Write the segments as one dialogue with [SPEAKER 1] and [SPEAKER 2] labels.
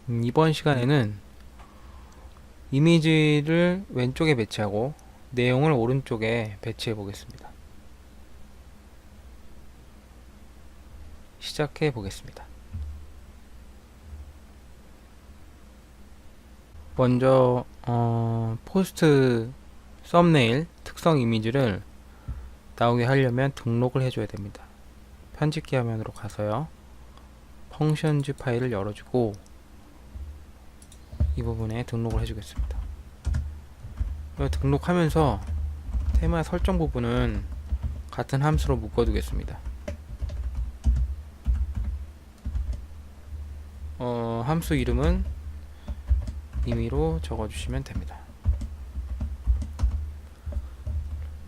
[SPEAKER 1] 이번 시간에는 이미지를 왼쪽에 배치하고 내용을 오른쪽에 배치해 보겠습니다. 시작해 보겠습니다. 먼저 포스트 썸네일 특성 이미지를 나오게 하려면 등록을 해줘야 됩니다. 편집기 화면으로 가서요. 펑션즈 파일을 열어주고 이 부분에 등록을 해주겠습니다. 등록하면서 테마 설정 부분은 같은 함수로 묶어두겠습니다. 함수 이름은 임의로 적어주시면 됩니다.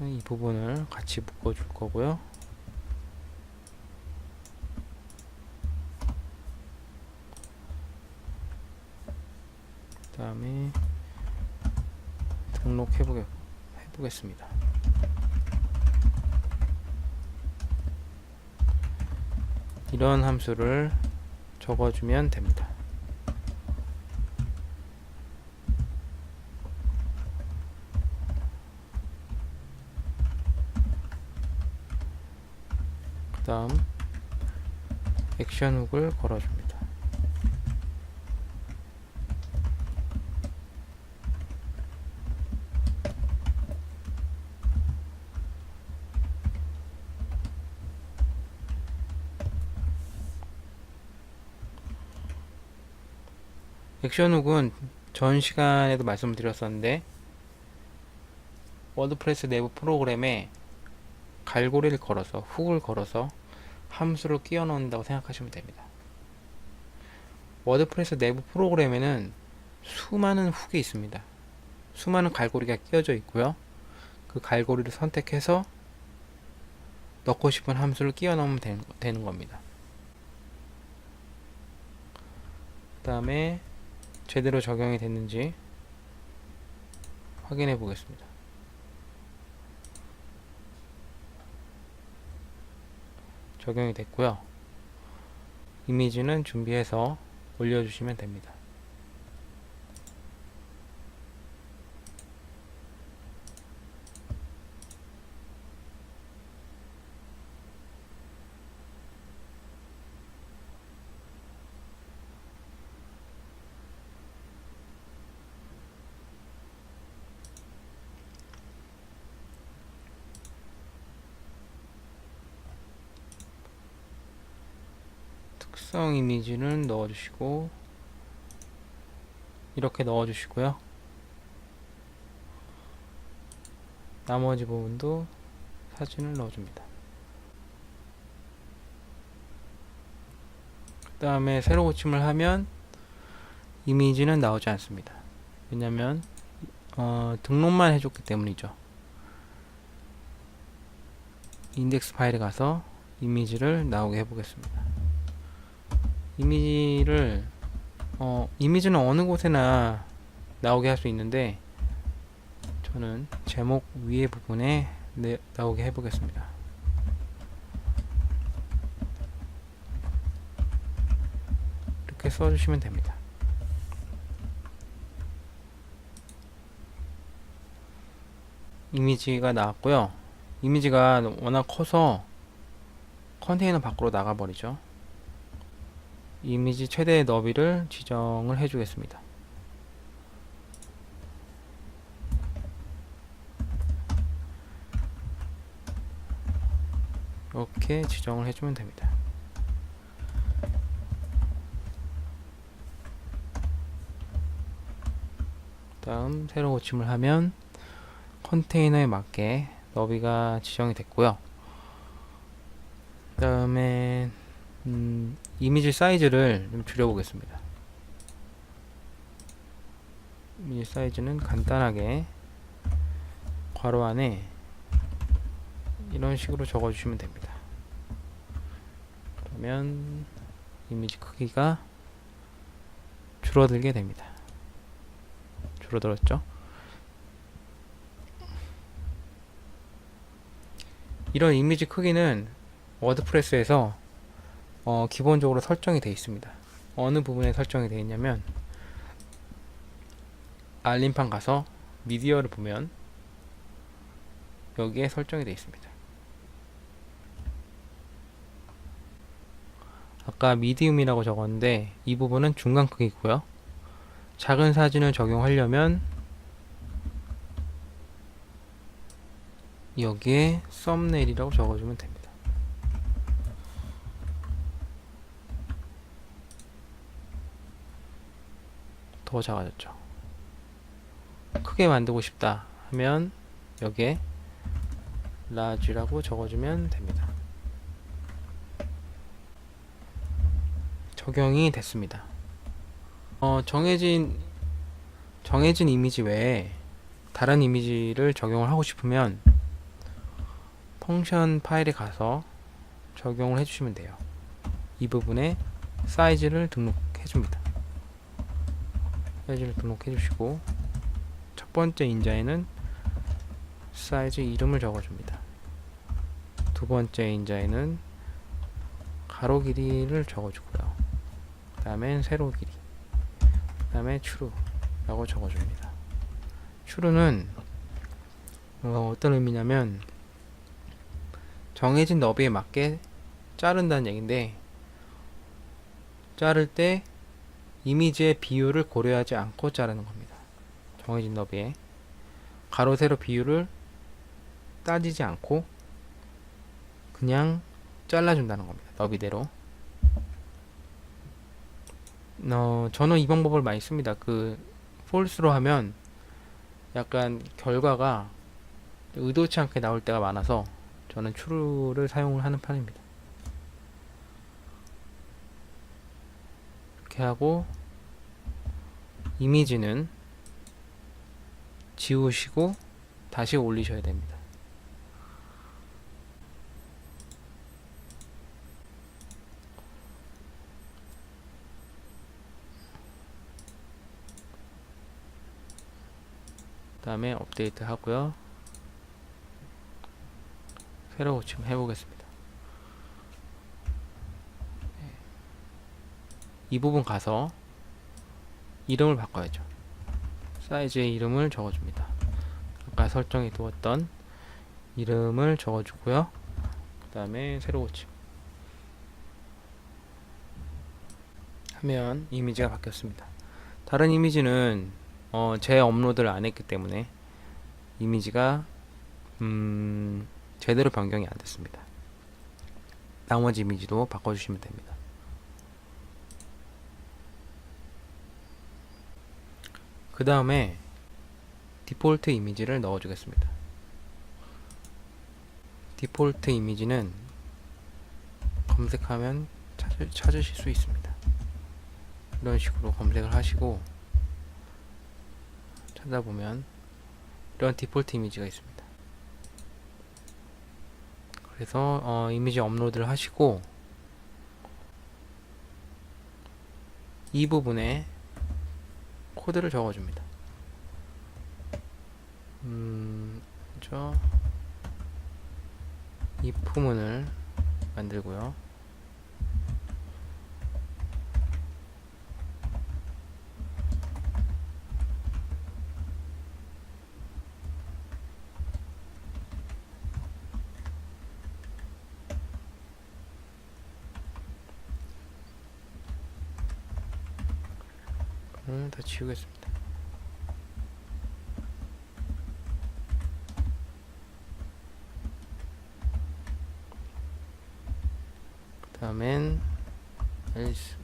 [SPEAKER 1] 이 부분을 같이 묶어줄 거고요. 그 다음에 등록해보겠습니다. 이런 함수를 적어주면 됩니다. 그 다음 액션 훅을 걸어줍니다. 액션 훅은 전 시간에도 말씀드렸었는데 워드프레스 내부 프로그램에 갈고리를 걸어서 훅을 걸어서 함수를 끼워 넣는다고 생각하시면 됩니다. 워드프레스 내부 프로그램에는 수많은 훅이 있습니다. 수많은 갈고리가 끼워져 있고요. 그 갈고리를 선택해서 넣고 싶은 함수를 끼워 넣으면 되는 겁니다. 그 다음에 제대로 적용이 됐는지 확인해 보겠습니다. 적용이 됐고요. 이미지는 준비해서 올려주시면 됩니다. 특성 이미지는 넣어주시고 이렇게 넣어주시고요. 나머지 부분도 사진을 넣어줍니다. 그 다음에 새로 고침을 하면 이미지는 나오지 않습니다. 왜냐면 등록만 해줬기 때문이죠. 인덱스 파일에 가서 이미지를 나오게 해보겠습니다. 이미지는 어느 곳에나 나오게 할 수 있는데 저는 제목 위에 부분에 나오게 해보겠습니다. 이렇게 써주시면 됩니다. 이미지가 나왔고요. 이미지가 워낙 커서 컨테이너 밖으로 나가버리죠. 이미지 최대 너비를 지정을 해주겠습니다. 이렇게 지정을 해주면 됩니다. 다음 새로 고침을 하면 컨테이너에 맞게 너비가 지정이 됐고요. 그 다음에 이미지 사이즈를 좀 줄여보겠습니다. 이미지 사이즈는 간단하게 괄호 안에 이런 식으로 적어주시면 됩니다. 그러면 이미지 크기가 줄어들게 됩니다. 줄어들었죠? 이런 이미지 크기는 워드프레스에서 기본적으로 설정이 되어 있습니다. 어느 부분에 설정이 되어 있냐면 알림판 가서 미디어를 보면 여기에 설정이 되어 있습니다. 아까 미디움이라고 적었는데 이 부분은 중간 크기고요. 작은 사진을 적용하려면 여기에 썸네일이라고 적어주면 됩니다. 더 작아졌죠. 크게 만들고 싶다 하면 여기에 라지라고 적어주면 됩니다. 적용이 됐습니다. 정해진 이미지 외에 다른 이미지를 적용을 하고 싶으면 펑션 파일에 가서 적용을 해주시면 돼요. 이 부분에 사이즈를 등록해 줍니다. 사이즈를 등록해 주시고 첫 번째 인자에는 사이즈 이름을 적어줍니다. 두 번째 인자에는 가로 길이를 적어주고요. 그 다음엔 세로 길이, 그 다음에 true라고 적어줍니다. true는 어떤 의미냐면 정해진 너비에 맞게 자른다는 얘기인데, 자를 때 이미지의 비율을 고려하지 않고 자르는 겁니다. 정해진 너비에 가로 세로 비율을 따지지 않고 그냥 잘라준다는 겁니다. 너비대로. 저는 이 방법을 많이 씁니다. false로 하면 약간 결과가 의도치 않게 나올 때가 많아서 저는 true를 사용을 하는 편입니다. 이렇게 하고 이미지는 지우시고 다시 올리셔야 됩니다. 그 다음에 업데이트 하고요. 새로 고침 해보겠습니다. 이 부분 가서 이름을 바꿔야죠. 사이즈의 이름을 적어줍니다. 아까 설정해 두었던 이름을 적어주고요. 그 다음에 새로 고침 하면 이미지가 바뀌었습니다. 다른 이미지는 재업로드를 안 했기 때문에 이미지가 제대로 변경이 안 됐습니다. 나머지 이미지도 바꿔주시면 됩니다. 그 다음에 디폴트 이미지를 넣어주겠습니다. 디폴트 이미지는 검색하면 찾으실 수 있습니다. 이런 식으로 검색을 하시고 찾아보면 이런 디폴트 이미지가 있습니다. 그래서 이미지 업로드를 하시고 이 부분에 코드를 적어줍니다. 먼저 if문을 만들고요. 다 지우겠습니다. 그 다음엔 else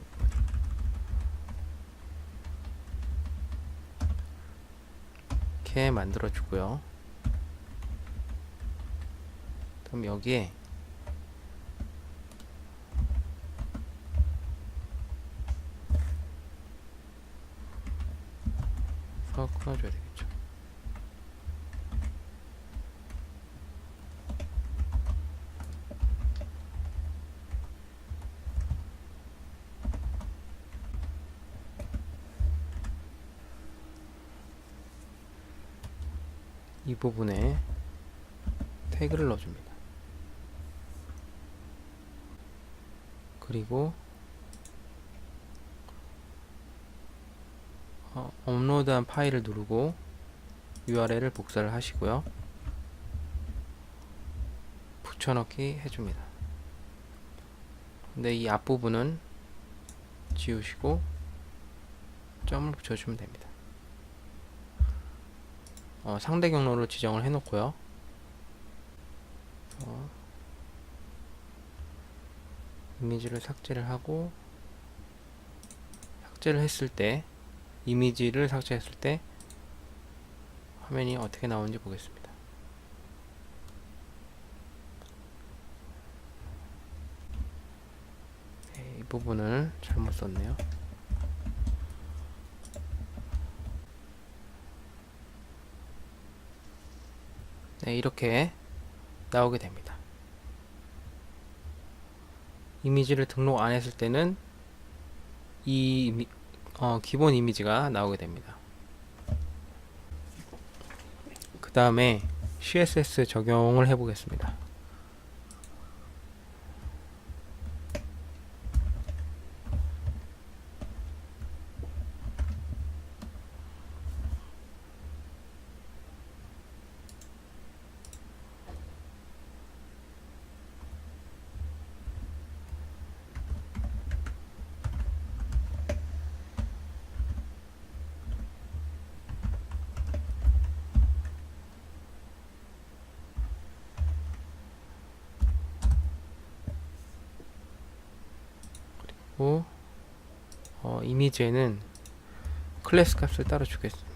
[SPEAKER 1] 이렇게 만들어 주고요. 그럼 여기에 끊어줘야 되겠죠. 이 부분에 태그를 넣어줍니다. 그리고 업로드한 파일을 누르고 URL을 복사를 하시고요. 붙여넣기 해줍니다. 근데 이 앞부분은 지우시고 점을 붙여주면 됩니다. 상대 경로를 지정을 해놓고요. 이미지를 삭제를 하고, 삭제를 했을 때, 이미지를 삭제했을 때 화면이 어떻게 나오는지 보겠습니다. 네, 이 부분을 잘못 썼네요. 네, 이렇게 나오게 됩니다. 이미지를 등록 안 했을 때는 이 기본 이미지가 나오게 됩니다. 그 다음에 CSS 적용을 해 보겠습니다. 그리고 이미지에는 클래스 값을 따로 주겠습니다.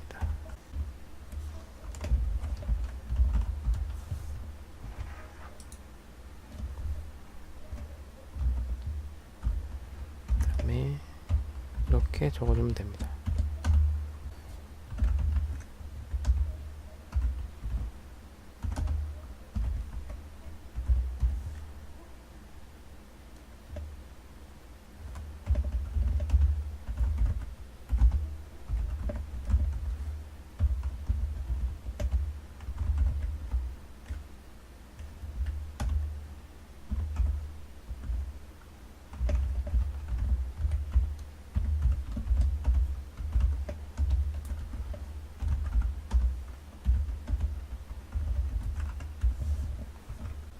[SPEAKER 1] 그다음에 이렇게 적어주면 됩니다.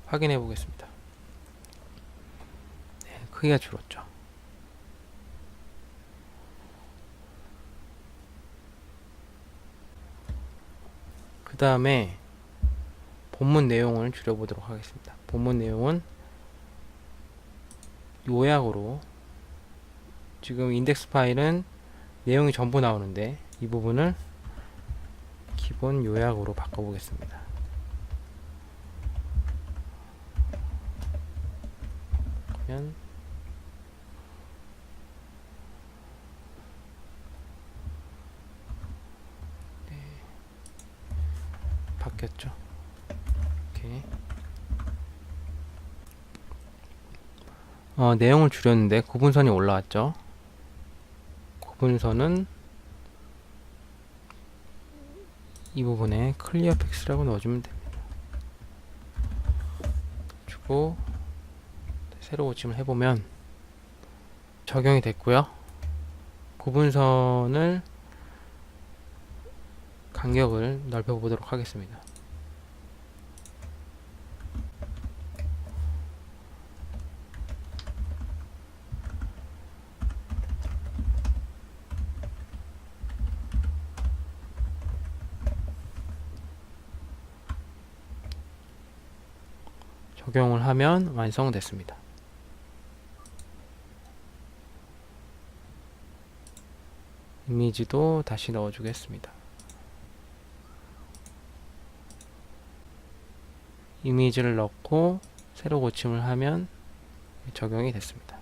[SPEAKER 1] 확인해 보겠습니다. 네, 크기가 줄었죠. 그 다음에 본문 내용을 줄여보도록 하겠습니다. 본문 내용은 요약으로, 지금 인덱스 파일은 내용이 전부 나오는데 이 부분을 기본 요약으로 바꿔보겠습니다. 그러면 바뀌었죠. 이렇게 내용을 줄였는데 구분선이 올라왔죠. 구분선은 이 부분에 클리어 픽스라고 넣어주면 됩니다. 주고 새로 고침을 해보면 적용이 됐고요. 구분선을 간격을 넓혀 보도록 하겠습니다. 적용을 하면 완성됐습니다. 이미지도 다시 넣어주겠습니다. 이미지를 넣고 새로 고침을 하면 적용이 됐습니다.